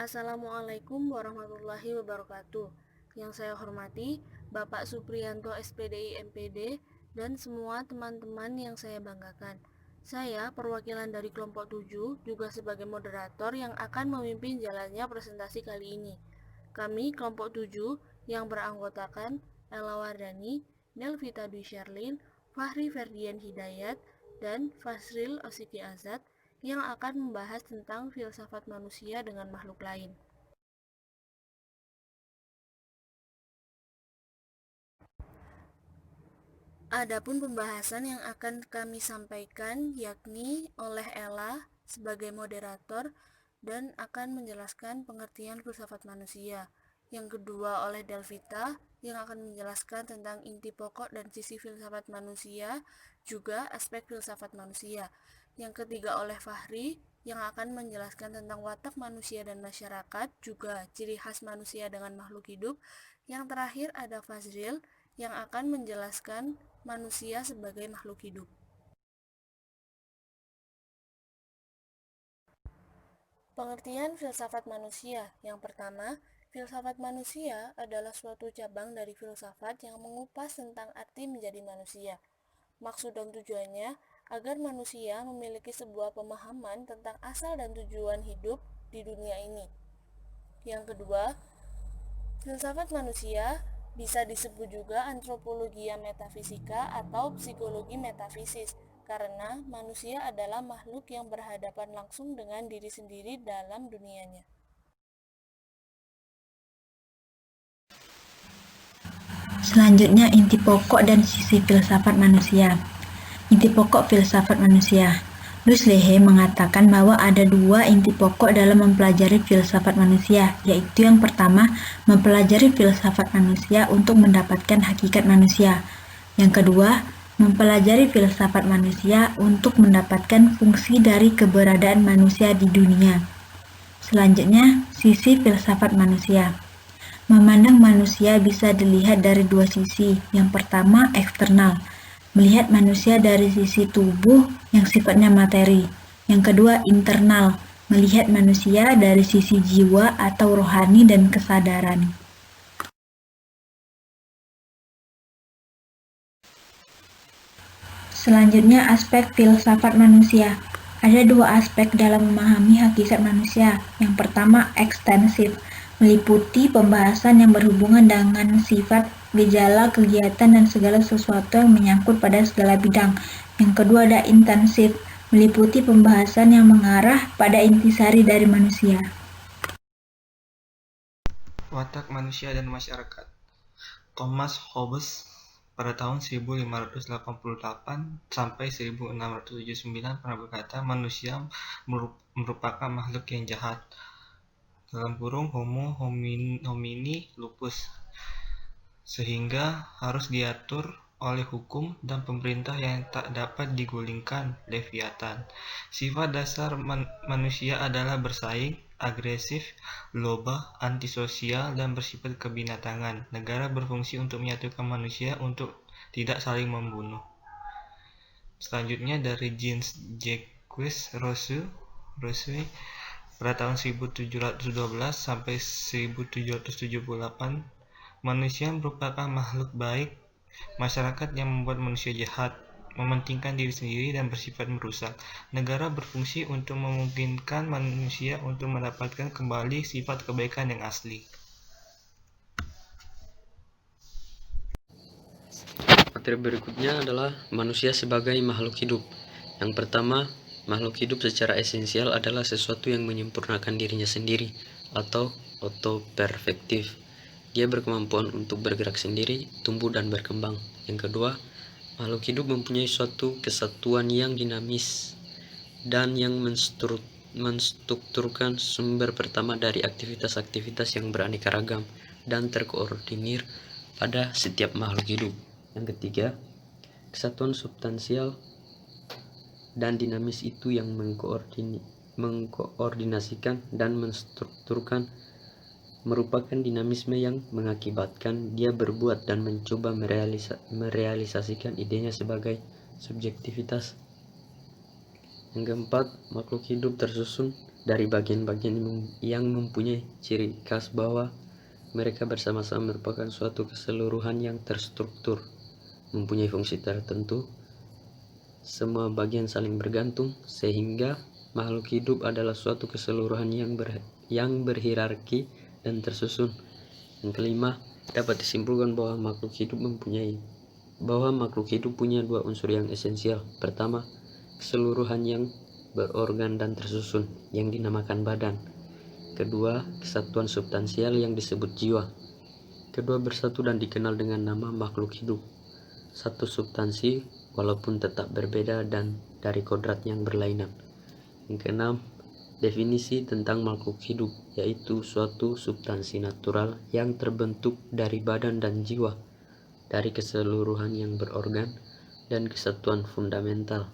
Assalamualaikum warahmatullahi wabarakatuh. Yang saya hormati Bapak Supriyanto SPDI MPD dan semua teman-teman yang saya banggakan. Saya perwakilan dari kelompok 7 juga sebagai moderator yang akan memimpin jalannya presentasi kali ini. Kami kelompok 7 yang beranggotakan Ella Wardani, Nelvita Dwi Sherlin, Fahri Ferdian Hidayat, dan Fasril Osiki Azad yang akan membahas tentang filsafat manusia dengan makhluk lain. Adapun pembahasan yang akan kami sampaikan yakni oleh Ella sebagai moderator dan akan menjelaskan pengertian filsafat manusia. Yang kedua oleh Delvita yang akan menjelaskan tentang inti pokok dan sisi filsafat manusia, juga aspek filsafat manusia. Yang ketiga oleh Fahri yang akan menjelaskan tentang watak manusia dan masyarakat, juga ciri khas manusia dengan makhluk hidup. Yang terakhir ada Fazril yang akan menjelaskan manusia sebagai makhluk hidup. Pengertian filsafat manusia. Yang pertama, filsafat manusia adalah suatu cabang dari filsafat yang mengupas tentang arti menjadi manusia. Maksud dan tujuannya agar manusia memiliki sebuah pemahaman tentang asal dan tujuan hidup di dunia ini. Yang kedua, filsafat manusia bisa disebut juga antropologia metafisika atau psikologi metafisis, karena manusia adalah makhluk yang berhadapan langsung dengan diri sendiri dalam dunianya. Selanjutnya, inti pokok dan sisi filsafat manusia. Inti pokok filsafat manusia. Louis Lehe mengatakan bahwa ada dua inti pokok dalam mempelajari filsafat manusia, yaitu yang pertama, mempelajari filsafat manusia untuk mendapatkan hakikat manusia. Yang kedua, mempelajari filsafat manusia untuk mendapatkan fungsi dari keberadaan manusia di dunia. Selanjutnya, sisi filsafat manusia. Memandang manusia bisa dilihat dari dua sisi. Yang pertama, eksternal, melihat manusia dari sisi tubuh yang sifatnya materi. Yang kedua, internal, melihat manusia dari sisi jiwa atau rohani dan kesadaran. Selanjutnya, aspek filsafat manusia. Ada dua aspek dalam memahami hakikat manusia. Yang pertama, ekstensif, meliputi pembahasan yang berhubungan dengan sifat, gejala, kegiatan, dan segala sesuatu yang menyangkut pada segala bidang. Yang kedua ada intensif, meliputi pembahasan yang mengarah pada intisari dari manusia. Watak manusia dan masyarakat. Thomas Hobbes pada tahun 1588 sampai 1679 pernah berkata, manusia merupakan makhluk yang jahat. Homo homini lupus, sehingga harus diatur oleh hukum dan pemerintah yang tak dapat digulingkan, Leviathan. Sifat dasar manusia adalah bersaing, agresif, loba, antisosial, dan bersifat kebinatangan. Negara berfungsi untuk menyatukan manusia untuk tidak saling membunuh. Selanjutnya dari Jean-Jacques Rousseau pada tahun 1712 sampai 1778, manusia merupakan makhluk baik, masyarakat yang membuat manusia jahat, mementingkan diri sendiri dan bersifat merusak. Negara berfungsi untuk memungkinkan manusia untuk mendapatkan kembali sifat kebaikan yang asli. Materi berikutnya adalah manusia sebagai makhluk hidup. Yang pertama, makhluk hidup secara esensial adalah sesuatu yang menyempurnakan dirinya sendiri atau autoperfektif. Dia berkemampuan untuk bergerak sendiri, tumbuh dan berkembang. Yang kedua, makhluk hidup mempunyai suatu kesatuan yang dinamis dan yang menstrukturkan sumber pertama dari aktivitas-aktivitas yang beraneka ragam dan terkoordinir pada setiap makhluk hidup. Yang ketiga, kesatuan substansial dan dinamis itu yang mengkoordinasikan dan menstrukturkan merupakan dinamisme yang mengakibatkan dia berbuat dan mencoba merealisasikan idenya sebagai subjektivitas. Yang keempat, makhluk hidup tersusun dari bagian-bagian yang mempunyai ciri khas bahwa mereka bersama-sama merupakan suatu keseluruhan yang terstruktur, mempunyai fungsi tertentu, semua bagian saling bergantung, sehingga makhluk hidup adalah suatu keseluruhan yang berhierarki dan tersusun. Yang kelima, dapat disimpulkan bahwa makhluk hidup punya dua unsur yang esensial. Pertama, keseluruhan yang berorgan dan tersusun yang dinamakan badan. Kedua, kesatuan substansial yang disebut jiwa. Kedua bersatu dan dikenal dengan nama makhluk hidup. Satu substansi walaupun tetap berbeda dan dari kodrat yang berlainan. Yang keenam, definisi tentang makhluk hidup, yaitu suatu substansi natural yang terbentuk dari badan dan jiwa, dari keseluruhan yang berorgan dan kesatuan fundamental,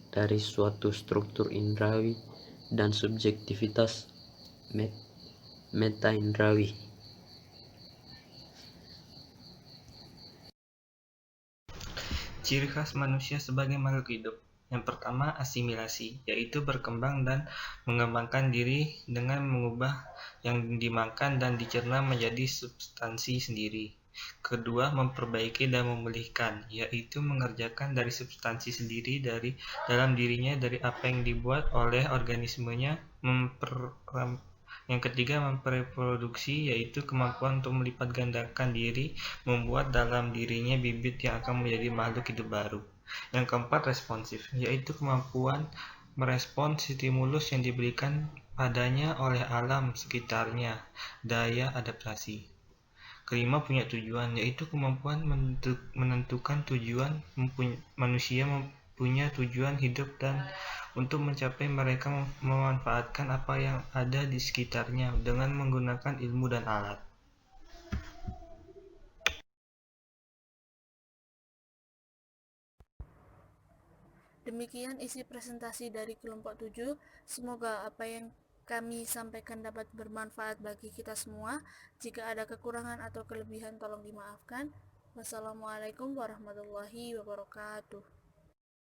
dari suatu struktur indrawi dan subjektivitas meta-indrawi. Ciri khas manusia sebagai makhluk hidup. Yang pertama, asimilasi, yaitu berkembang dan mengembangkan diri dengan mengubah yang dimakan dan dicerna menjadi substansi sendiri. Kedua, memperbaiki dan memulihkan, yaitu mengerjakan dari substansi sendiri dalam dirinya dari apa yang dibuat oleh organismenya. Yang ketiga, memreproduksi, yaitu kemampuan untuk melipat gandakan diri, membuat dalam dirinya bibit yang akan menjadi makhluk hidup baru. Yang keempat, responsif, yaitu kemampuan merespons stimulus yang diberikan padanya oleh alam sekitarnya, daya adaptasi. Kelima, punya tujuan, yaitu kemampuan menentukan tujuan. Manusia mempunyai tujuan hidup dan untuk mencapai mereka memanfaatkan apa yang ada di sekitarnya dengan menggunakan ilmu dan alat. Demikian isi presentasi dari kelompok 7. Semoga apa yang kami sampaikan dapat bermanfaat bagi kita semua. Jika ada kekurangan atau kelebihan tolong dimaafkan. Wassalamualaikum warahmatullahi wabarakatuh.